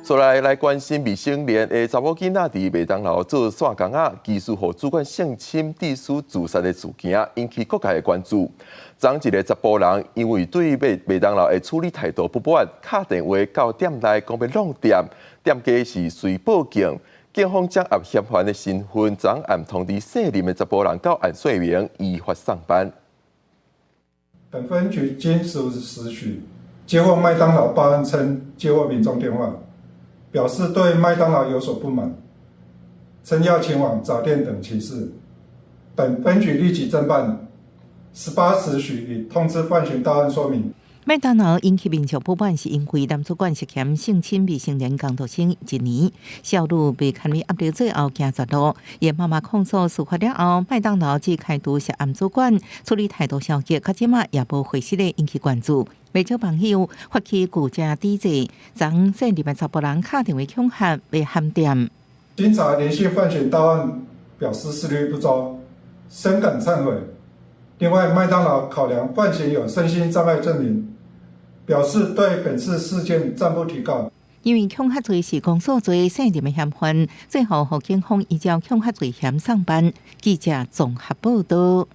所来关心未成年的查某囡仔伫麦当劳做线工仔，疑似互主管性侵致死自杀的事件，引起各界的关注。昨一个查甫人因为对麦当劳的处理态度不满，打电话到店内讲要弄店，店家是随报警。警方将以嫌犯的身份，昨暗通知姓林的查甫人到案说明，依法上班。本分局今15时许接获麦当劳报案称接获民众电话，表示对麦当劳有所不满，称要前往早店等情事。本分局立即侦办，18时许已通知犯巡到案说明。麦当劳引起民众不满，是因为男主管涉嫌性侵未成年工读生1年，小女被牵为压力最后行绝路。伊妈妈控诉事发了后，麦当劳只开除涉案主管，处理态度消极，到即马也无回息的引起关注。未少网友发起顾家抵制，昨姓林的查甫人打电话恐吓要喊店。经查连续犯巡到案，表示思虑不周，深感忏悔。另外，麦当劳考量犯嫌有身心障碍证明，表示对本次事件暂不提告。因为恐吓罪是公诉罪，姓林的嫌犯最后和警方依照恐吓罪嫌上班。记者综合报道。